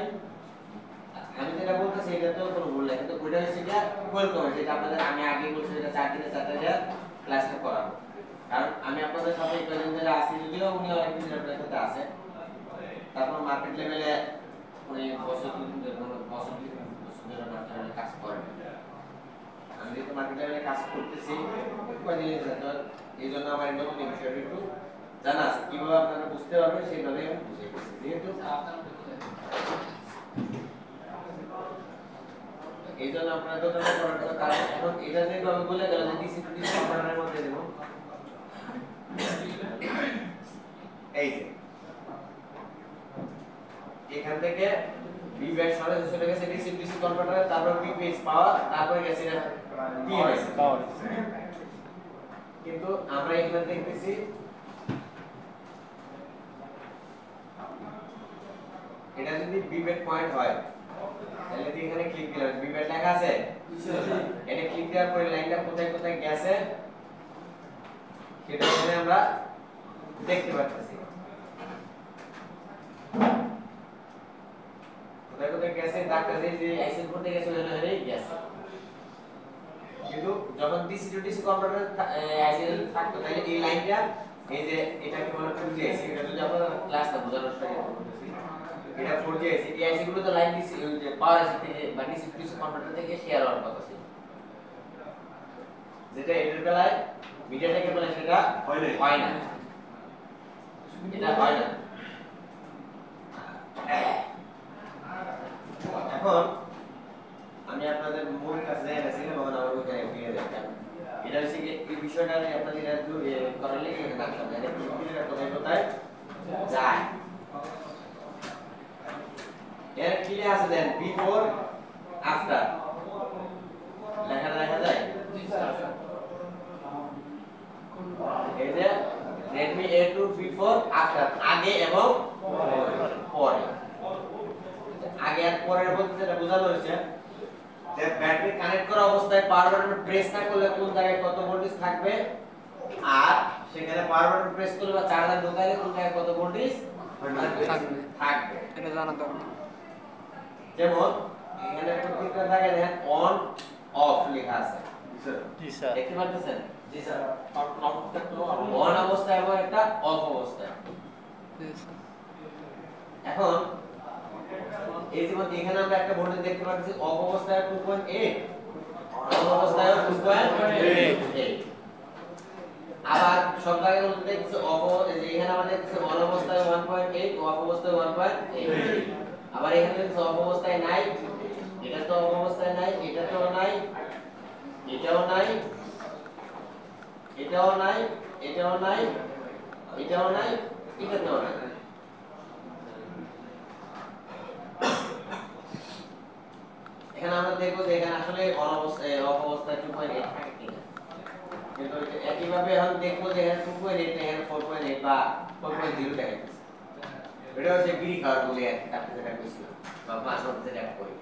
আমি যেটা বলতেছি এটা তো কোনো ভুল নাই, কিন্তু ওইটা হচ্ছে কি ওয়েলকাম, যেটা আপনাদের আমি আগে বলছি এটা 4 দিনে 4টা ক্লাসটা করাবো। কারণ আমি আপনাদের সাথে কয়েকদিন ধরে আসি, যদিও উনি অনেক দিন আপনাদের সাথে আছে, তারপর মার্কেট লেভেলে উনি বছর ধরে মার্কেট লেভেলে কাজ করেন। আমি যেহেতু মার্কেট লেভেলে কাজ করতেছি কয়েকদিন এই জন্য আমার নতুন বিষয়টা একটু জানা আছে, কিভাবে আপনারা বুঝতে পারবেন সেইভাবে আমি বুঝিয়ে দিচ্ছি। যেহেতু এই জন্য আপনারা তো করার কথা, কারণ এখন এটা যেভাবে বলে গেল যে ডিসি টু ডিসি কম্পারেটরের মধ্যে দেব, এই যে এখান থেকে বি ব্যাট সরাসরি চলে গেছে ডিসি টু ডিসি কনভার্টারে, তারপর বি পেজ পাওয়ার, তারপরে গেছে পিএমএস পাওয়ার। কিন্তু আমরা এখানে দেখতেছি এটা যদি বি ব্যাট পয়েন্ট হয় তাহলে এখানে ক্লিক দিলাম, বি ব্যাট লেখা আছে, এটা ক্লিক দেওয়ার পরে লাইনটা কোথায় কোথায় গেছে সেটা এখানে আমরা দেখতে পাচ্ছি। কোথায় কোথায় গেছে ডাক্তার যে আইসিল করতে গেছে ওখানেই গেছে। কিন্তু যখন ডিসি টু ডিসি কনভার্টার আইসিল থাকতো তাহলে এই লাইনটা, এই যে এটাকে বলা হয় 4G আইসি, এটা যদি আপনারা ক্লাসটা বোঝানোর চেষ্টা করতেছি, এটা 4G আইসি, এই আইসি গুলো তো লাইন ডিসি যে পাওয়ার আইসি থেকে বা ডিসি টু ডিসি কনভার্টার থেকে শেয়ার হওয়ার কথা ছিল, যেটা এটার বেলায় মিডিয়াটেকের বেলায় সেটা হয় না, এটা হয় না। এখন আমি আপনাদের মূল কাছে যাইতেছিলাম, তখন আমার ওইখানে ফিরে যাইতাম। এটা হচ্ছে কি এই বিষয়টা আমি আপনাদের একটু করালে এখানে রাখলাম, এটা ক্লিয়ার কোথায় কোথায় যায় এর ক্লিয়ার আছে। দেন বিফোর আফটার লেখা যায়, এই যে Redmi A2 বিফোর আফটার, আগে এবং পরে। আগে আর পরের বলতে যেটা বোঝানো হয়েছে যে ব্যাটারি কানেক্ট করা অবস্থায় পাওয়ার বাটন প্রেস না করলে কোন জায়গায় কত ভোল্টেজ থাকবে, আর সেখানে পাওয়ার বাটন প্রেস করলে বা চার্জার ঢোকাইলে কোন জায়গায় কত ভোল্টেজ থাকবে, এটা জানা দরকার। যেমন এখানে প্রত্যেকটা জায়গায় দেখেন অন অফ লেখা আছে, জি স্যার। দেখতে পাচ্ছেন? জি স্যার। অন অবস্থায় এবং একটা অফ অবস্থায়। এখন এই যে এখানে আমরা একটা ভোল্টেজ দেখতে পাচ্ছি, অফ অবস্থায় 2.8, অন অবস্থায় 2.8। আবার সব জায়গায় আমরা দেখছি অফ, এখানে আমরা দেখছি অন অবস্থায় 1.8, অফ অবস্থায় 1.8। আবার এখানে দেখছি অফ অবস্থায় নাই, এটা তো অফ অবস্থায় নাই, এটা তো নাই, এটাও নাই, এটাও নাই, এটাও নাই, এটাও নাই, এটাও নাই। এখানে আমরা দেখব যে এখানে আসলে অন অবস্থায় অফ অবস্থায় 2.8 থাকে কিনা, কিন্তু একইভাবে এখন দেখব যে এখানে 2.8 না এখানে 4.8 বা 4.0 দেখাচ্ছে। এটা হচ্ছে বিড়ি খাওয়ার বলে আপনি যেটা কইছিলেন বা মাস মধ্যে যেটা করি,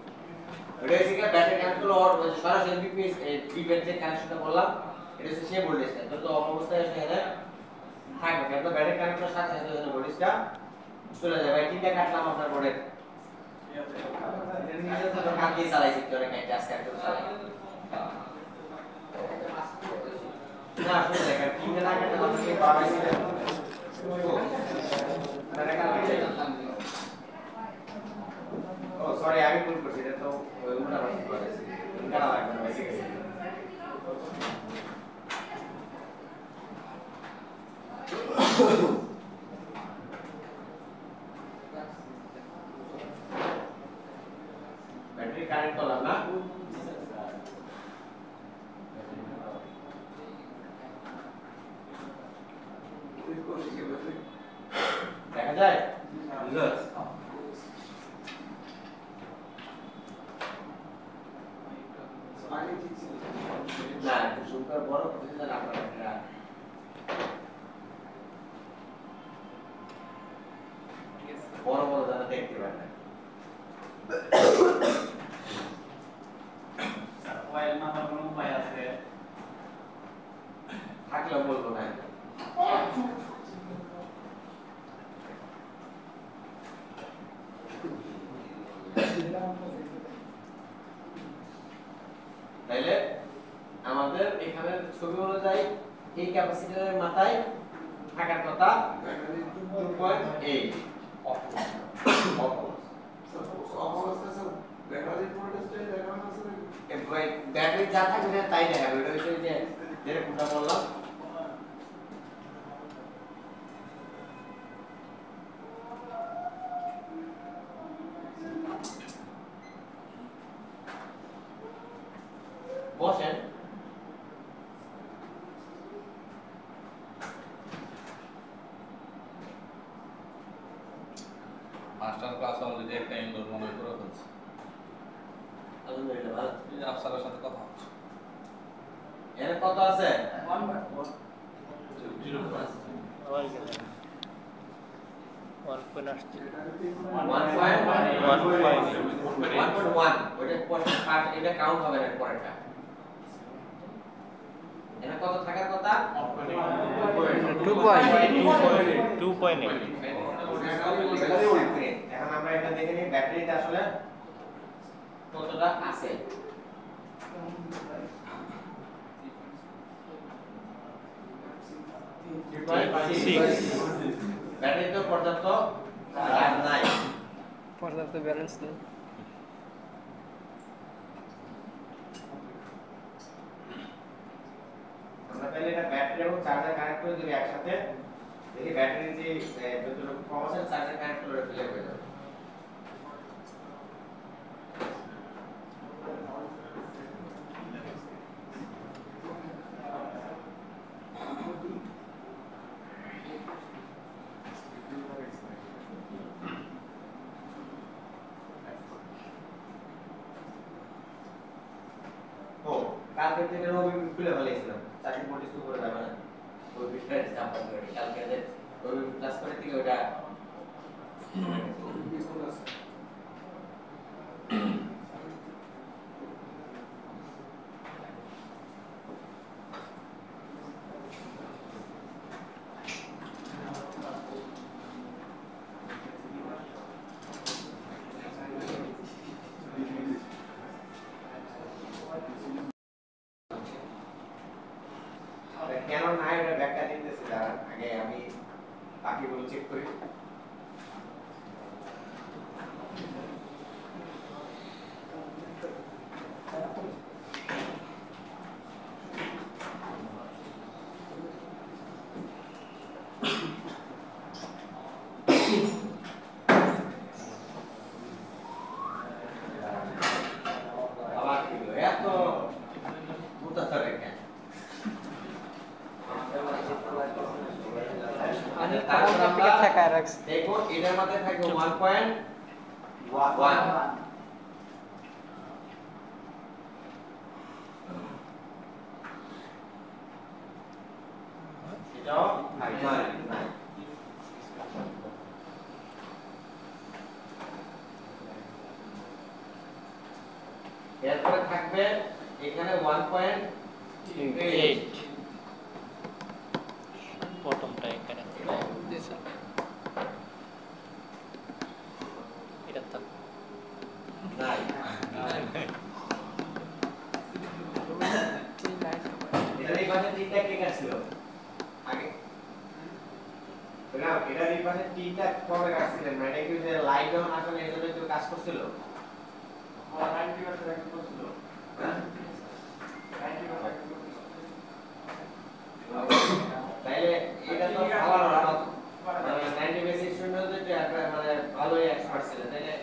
এটা হচ্ছে কি ব্যাটারি কানেক্ট করলে অর সরাসরি বিপিএস বি ব্যাটারি কানেকশনটা করলাম, এটা হচ্ছে সেই ভোল্টেজটা, তো অফ অবস্থায় এখানে থাকবে, কিন্তু ব্যাটারি কানেক্টরের সাথে সাথে এখানে ভোল্টেজটা চলে যাবে। তিনটা কাটলাম আপনার বোর্ডের, নিজে তো কাট দিয়ে চালাইছি, তো অনেক কাজ করতে চালাই না, আসলে দেখেন তিনটা না কাটলে আমাকে বাড়াইছি না, ও সরি আমি ভুল করছি, এটা তো উল্টা পাল্টা করেছি, উল্টা না লাগবে বেশি গেছে। ব্যাটারি কানেক্ট করলাম না, দেখা যায় না একটু সুন্দর বড় করতে না আপনারা বড় বড় যারা দেখতে পারেন না, মোবাইল নাম্বার কোনো উপায় আছে থাকলেও বলবো না। তাইলে আমাদের এখানে ছবি অনুযায়ী এই ক্যাপাসিটরের মাথায় থাকার কথা 2.8 ব্যাটারি যা থাকবে তাই দেখাবে। এটা হচ্ছে যে যেরকমটা বললাম বসেন। মাস্টার ক্লাস অলরেডি একটা ইনডোর মনে করে ফেলছে। আলহামদুলিল্লাহ ভালো। এই যে আফসারের সাথে কথা হচ্ছে। এর কত আছে? 1 পয়েন্ট আসছে 1.1 ওইটা পার্ট এটা কাউন্ট হবে না পরেরটা। এর কত থাকার কথা? 2.8 এখন আমরা এটা দেখে নিই ব্যাটারিতে আসলে কতটা আছে। ব্যাটারি তো পর্যাপ্ত চার্জ নাই, পর্যাপ্ত ব্যালেন্স নেই। আমরা তাহলে এটা ব্যাটারি এবং চার্জার কানেক্ট করে দিই একসাথে, দেখি ব্যাটারির যে যতটুকু কম আছে চার্জার কানেক্ট করে দিলে হয়ে যাবে। কালকে থেকে রবি খুলে ফেলেছিলাম, চাকরি নোটিশ তো করে যাবে না, ওই বিটটা স্টাম্প করে কালকে যে রবি ক্লাস করে থেকে ওটা কেন না এটা ব্যাখ্যা দিতেছি, দাঁড়ান আগে আমি বাকিগুলো চেক করি। আবার কি হলো? এত মুতাসারে কেন? তারপর আমরা ঠেকায় রাখছি। দেখো এটার মধ্যে থাকবে 1.1, এটাও নাই। এরপরে থাকবে এখানে 1.8 বটমটা এখানে জি স্যার। এটা থাক নাই। এটার এই পাশে তিনটা কেক ছিল আগে, এটার এই পাশে তিনটা কবে কাটছিলেন? মানে এটা কি যে লাইট যখন আসলে এর জন্য একটু কাজ করছিল? তাইলে এটা তো ভালো না, মানে 90 বেসিক স্টুডেন্ট হতে একটা মানে ভালোই এক্সপার্ট ছিল, তাইলে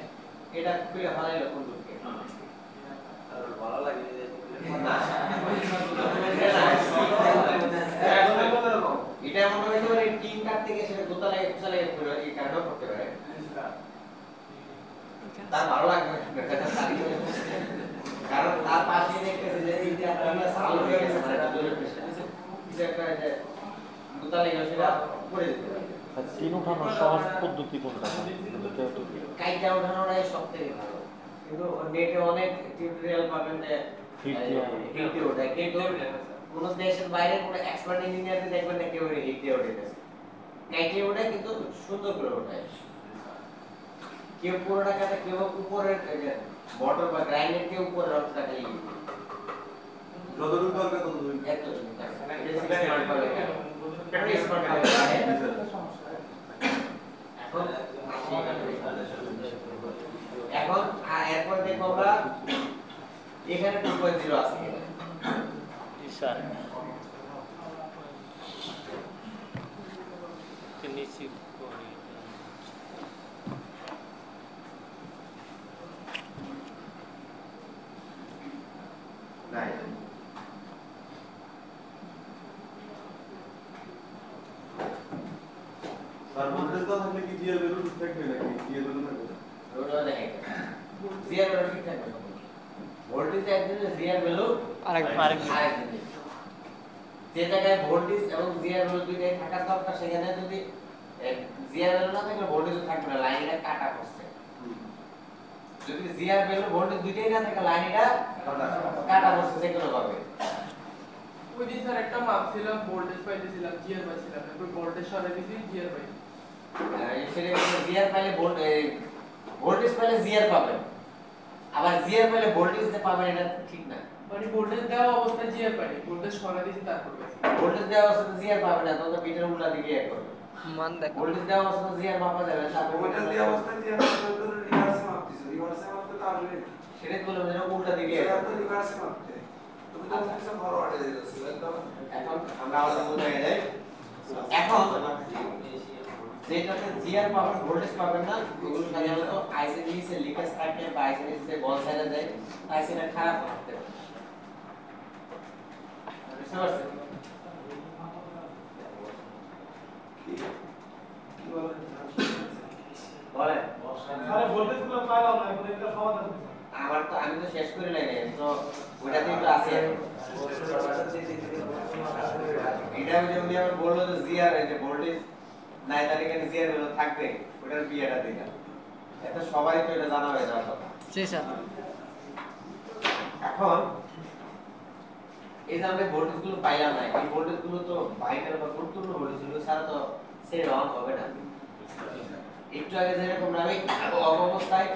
এটা খুলে ভালোই কোন দিকে আর ভালো লাগে যে না এটা মনে হয় যে টিম কাটতে গিয়ে সেটা গোতা লাগে কুচা লাগে এই কারণেও করতে পারে, তার ভালো লাগবে না কারণ তার পাশে দেখতেছে যে এই যে আপনারা সাল হয়ে গেছে মানে দূরে কিছু একটা যে গোতা লাগে সেটা করে দিতে পারে। তিন উঠানোর সহজ পদ্ধতি কোনটা? কাইটা ওঠানোটাই সবথেকে ভালো, কিন্তু নেটে অনেক টিউটোরিয়াল পাবেন যে হিট ওঠে, কিন্তু কোন দেশের বাইরে কোন এক্সপার্ট ইঞ্জিনিয়ারদের দেখবেন না কেউ হিট দিয়ে ওঠাইতেছে, কাইটে ওঠে কিন্তু সুন্দর করে ওঠায়, কেউ পুরোটা কাটে, কেউ উপরের বটম বা গ্রাইন্ডের কেউ উপরের অংশটা খালি যতটুকু দরকার ততটুকু এত স্মার্ট পাবে এটা স্মার্ট পাবে এখন এরপর দেখো আমরা এখানে 2.0 আছে জি স্যার নিশ্চিত করি নাই স্যার ভোল্টেজ তো থাকলে কি জিএল ভ্যালু থাকবে নাকি জিএল ভ্যালু থাকবে ওটা দেখেন জিআর ভ্যালু ঠিক থাকবে ভোল্টেজ একদিকে জিআর ভ্যালু আরেক যে জায়গায় ভোল্টেজ এবং জিআর ভ্যালু দুইটাই থাকার দরকার সেখানে যদি জিআর ভ্যালু না থাকলে ভোল্টেজও থাকবে না লাইনটা কাটা পড়ছে যদি জিআর ভ্যালু ভোল্টেজ দুইটাই না থাকে লাইনটা কাটা পড়ছে সেগুলো পাবে ওই দিন স্যার একটা মাপছিলাম ভোল্টেজ পাইতেছিলাম জিআর পাইছিলাম তারপর ভোল্টেজ সরাই দিয়েছি জিআর পাই সেটা জিআর পাইলে ভোল্টেজ পাইলে জিআর পাবেন আবার জিআর পাইলে ভোল্টেজ তে পাবেন এটা ঠিক না মানে ভোল্টেজ দেওয়া অবস্থায় জিআর পাই ভোল্টেজ সরাই দিয়েছি তারপর পাইছি ভোল্টেজ দেওয়া অবস্থায় জিআর পাবেন না তখন বিটের উল্টা দিকে এক করবে মান দেখো ভোল্টেজ দেওয়া অবস্থায় জিআর পাওয়া যাবে না তারপর ভোল্টেজ দেওয়া অবস্থায় জিএল ভ্যালু রিভার্সে মাপতেছে রিভার্সে মাপতে তাহলে সেটা বললাম যে উল্টা দিকে এক এটা করবে। তো রিভার্সে মাপতে তুমি তো কিছু ফরওয়ার্ডে দিতেছো একদম এখন আমরা আলাদা বলতে যাই এখন যেটাতে জিআর পাবেন ভোল্টেজ পাবেন না ওগুলো সাধারণত আইসিডিএস এর লিকেজ থাকে বা আইসিডিএস এর বল সাইডে দেয় আইসিটা খারাপ হতে পারে বুঝতে পারছেন কি বলেন বলেন আরে ভোল্টেজগুলো পাইলাম না এখন এটা সমাধান করতে আমার তো আমি তো শেষ করে নাই তো ওটাতে একটু আছে এটা যে উনি আমার বললো যে জিআর এই যে ভোল্টেজ নাই তার এখানে জিআর হলো থাকবে ওটার বিয়েটা দিলাম এটা সবাই তো এটা জানা হয়ে যাওয়ার কথা জি স্যার এখন এই যে আমরা ভোল্টেজ গুলো পাইলাম না এই ভোল্টেজ গুলো তো ভাইটাল বা গুরুত্বপূর্ণ ভোল্টেজ গুলো ছাড়া তো সে রং হবে না একটু আগে যেরকম আমি অবস্থায়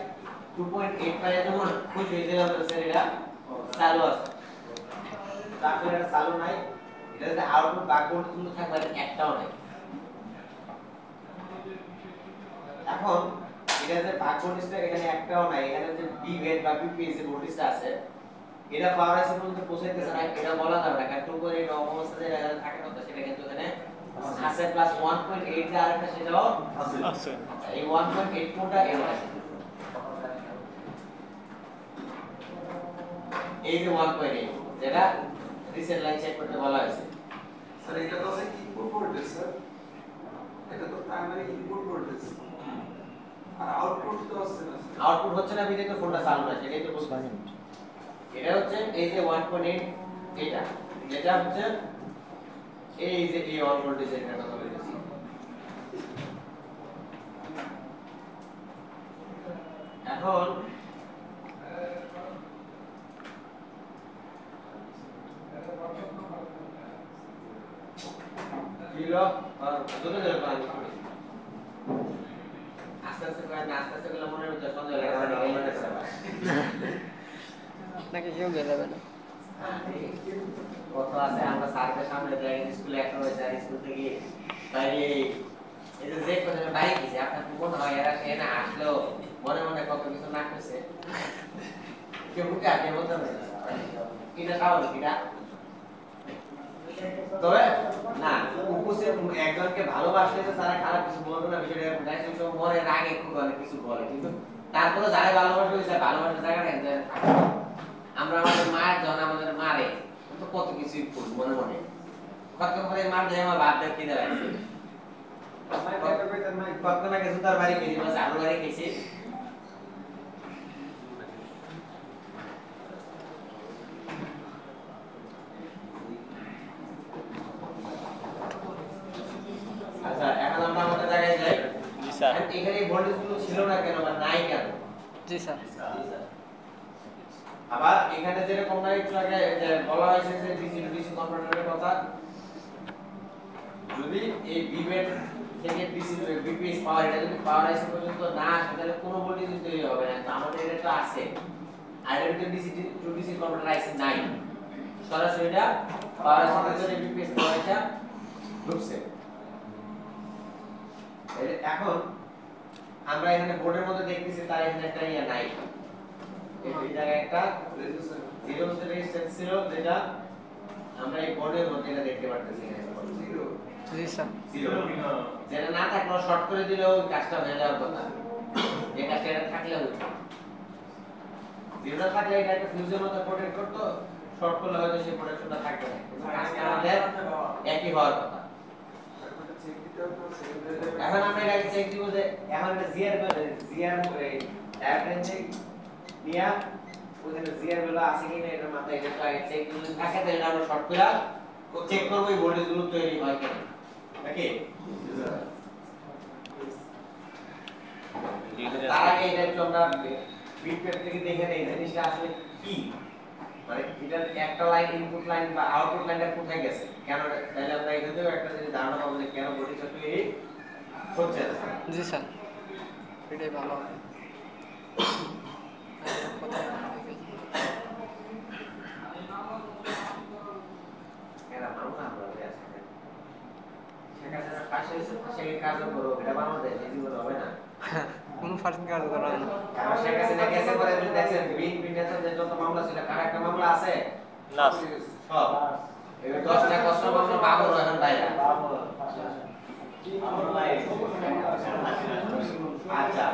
2.8 পাই যখন খুশি হয়ে গেলাম তো সেটা চালু আছে তারপরে এটা চালু নাই এটা যে আউটপুট বাক ভোল্টেজ গুলো থাকবে এটা একটাও নাই এখন এটা যে বাক ভোল্টেজটা এখানে একটাও নাই এখানে যে বি ভেট বা বিপিএস যে ভোল্টেজটা আছে এটা পাওয়ার আছে পর্যন্ত পৌঁছাইতেছে না এটা বলা যাবে না কারণ টুকরে এই অবস্থা যে এখানে থাকে না সেটা কিন্তু এখানে আছে প্লাস 1.8 যা আরেকটা সেটাও আছে এই 1.8 কোনটা এর আছে এই যে 1.8 যেটা রিসেট লাইন চেক করতে বলা হয়েছে স্যার এটা তো ইনপুট ভোল্টেজ স্যার এটা তো প্রাইমারি ইনপুট ভোল্টেজ আর আউটপুট তো আসছে না স্যার আউটপুট হচ্ছে না বিদে তো ফোনটা চালু না সেটাই তো বুঝতে এটা হচ্ছে এই যে 1.8 এটা যেটা হচ্ছে এই যে এই অন ভোল্টেজ এর কথা বলেছি এখন কিলো আর দুটো ধরে পানি আস্তে আস্তে গেলে মনে হচ্ছে সন্ধ্যা লাগে নাকি কেউ গেলাবে না কত আছে আমরা স্যারদের সামনে যাই স্কুলে একটা হয়েছে আর স্কুল থেকে বাইরে এই যে কথা বাইরে গেছে আপনার মনে হয় এরা সে না আসলো মনে মনে কত কিছু না করছে কেউ বুকে আগে বলতে হবে কিনা খাওয়া কিনা তবে না উপস্থিত একজনকে ভালোবাসলে তো তারা খারাপ কিছু বলবে না বিষয়টা দেখে তো মনে রাগে একটু বলে কিছু বলে কিন্তু তারপরে যারা ভালোবাসে ভালোবাসার জায়গাটা এনজয় আমরা আমাদের মায়ের যখন আমাদের মারে তো কত কিছুই করব মনে মনে কত করে মার দেয় আমার বাপ দেয় কিনে রাখছে কত না কিছু তার বাড়ি গেছি বা চালু বাড়ি গেছি আচ্ছা এখন আমরা আমাদের জায়গায় যাই জি স্যার এখানে ভোল্টেজ গুলো ছিল না কেন বা নাই কেন জি স্যার আবার এখানে যেরকম না একটু আগে যে বলা হয়েছে যে ডিসি টু ডিসি কনভার্টারের কথা যদি এই বিবেট থেকে ডিসি টু বিপিএস পাওয়ার এটা যদি পাওয়ার আইসি পর্যন্ত না আসে তাহলে কোনো ভোল্টেজ তৈরি হবে না তো আমাদের এটা তো আছে আর এটা ডিসি টু ডিসি কনভার্টার আইসি নাই সরাসরি এটা পাওয়ার সেন্সর এবিপিএস পয়সা ঢুকছে। এখন আমরা এখানে বোর্ডের মধ্যে দেখতেছি তার এখানে একটা ইয়া নাই, এই জায়গায় একটা জিরো রেজিস্ট্যান্স ছিল যেটা আমরা এই বোর্ডের মধ্যে এটা দেখতে পারতেছি এখানে জিরো। জি স্যার। জিরো যেটা না থাকলেও শর্ট করে দিলেও কাজটা হয়ে যাওয়ার কথা, যে কাজটা এটা থাকলে হতো। জিরোটা থাকলে এটা একটা ফিউজের মতো প্রোটেক্ট করতো, শর্ট করলে হয়তো সেই প্রোটেকশনটা থাকবে না, কিন্তু কাজটা আমাদের একই হওয়ার কথা। এখন আমরা এটাকে চেক দিব যে এখন এটা জিআর এই ডায়াগ্রামে নিয়া ওখানে জিআর ভ্যালু আছে কিনা এটার মাথায় এটা আগে চেক যদি থাকে তাহলে আমরা শর্ট করে চেক করব এই ভোল্টেজ গুলো তৈরি হয় কিনা নাকি। তার আগে এটা একটু আমরা বিটপ্যাড থেকে দেখে নেই জিনিসটা আসলে কি, মানে এটা একটা লাইন ইনপুট লাইন বা আউটপুট লাইনটা কোথায় গেছে কেন, তাহলে আমরা এখান থেকেও একটা জিনিস ধারণা পাবো যে কেন ভোল্টেজটা তৈরি হচ্ছে। জি স্যার, এটাই ভালো হবে। এরা মামু না বলে আছে সেখানে পাশে সেই কাজও করো, এটা বানাতে এই জীবন হবে না, কোনো ফার্স্ট কাজ করা না। আর সেখানে কেসে করে যদি দেখেন বিন যে যত মামলা ছিল কার একটা মামলা আছে না সব এই 10টা কষ্ট মামলা বাবুর এখন বাইরে। আচ্ছা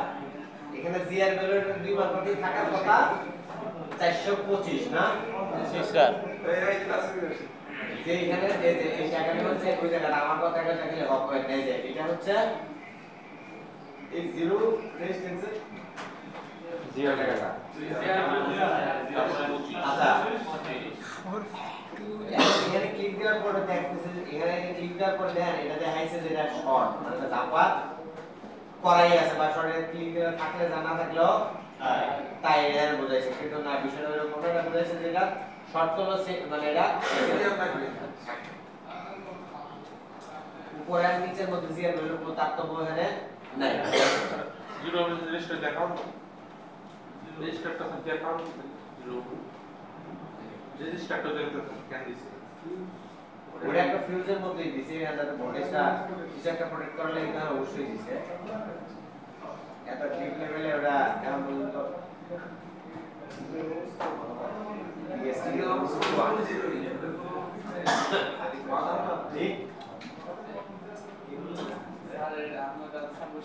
এখানে জিআর ভ্যালু দুই বার প্রতি থাকার কথা 425 না। জি স্যার। এই ক্লাসে যে এখানে যে এই জায়গাটা হচ্ছে ওই জায়গাটা আমার কথা একটা খেলে হক হয় না, যে এটা হচ্ছে এই জিরো রেজিস্ট্যান্সে জিরো টাকাটা। আচ্ছা এখানে ক্লিক দেওয়ার পরে দেখতেছেন, এখানে ক্লিক দেওয়ার পরে দেখেন এটা দেখাইছে যে এটা শর্ট, মানে এটা জাম্পার করাই আছে বা শর্টে ক্লিক দেওয়া থাকলে জানা থাকলেও তাই এখানে বোঝাইছে, কিন্তু না বিষয়টা হলো কোনটা বোঝাইছে যে এটা শর্ট হলো মানে এটা উপরে আর নিচের মধ্যে জিআর ভ্যালুর কোনো তারতম্য এখানে নাই। জিরো রেজিস্টার দেখাও, রেজিস্টারটা দেখাও, জিরো রেজিস্টারটা দেখতে কেন দিছে ওটা একটা ফিউজের মধ্যেই দিছে, এখানে ভোল্টেজটা কিছু একটা প্রোটেক্ট করলে এখানে অবশ্যই দিছে। এত ডিপ লেভেলে ওটা এখন পর্যন্ত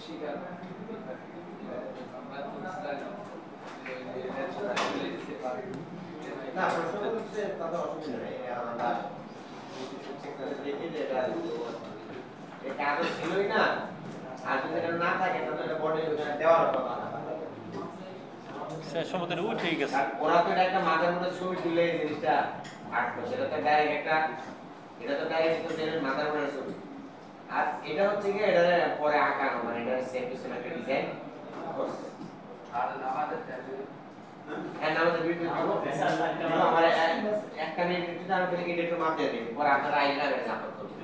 ঠিক না প্রশ্ন হচ্ছে তাদের অসুবিধা নেই, আমরা দেখি যে এটা এই কাগজ ছিলই না, আর যদি এটা না থাকে তাহলে এটা বডি দেওয়ার কথা না। স্যার সমুদ্রে উঠে গেছে। আর ওরা তো এটা একটা মাথার মধ্যে ছবি তুলে এই জিনিসটা আঁকতো, সেটা তো ডাইরেক্ট একটা, এটা তো ডাইরেক্ট তো সেটা মাথার মধ্যে ছবি, আর এটা হচ্ছে কি এটা পরে আঁকানো, মানে এটা সেম টু সেম একটা ডিজাইন করছে। আর আমাদের হ্যাঁ আমাদের ভিডিও দিব, আমার একটা নিয়ে ভিডিওটা আমি খালি এটা একটু মাপ দিয়ে দিই, পরে আপনারা আইডিয়া করে আপলোড করবেন।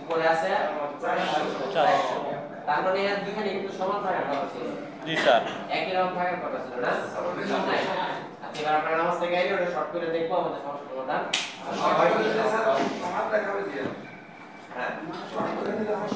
উপরে আছে তার মানে এর দুইখানে কিন্তু সমান থাকার কথা ছিল। জি স্যার। একই রকম থাকার কথা ছিল না। আজকে আপনারা নামাজ থেকে আইলে ওটা শর্ট করে দেখবো আমাদের সমস্যা সমাধান। স্যার আমার দেখাবে দিয়ে হ্যাঁ শর্ট করে দিলে আমার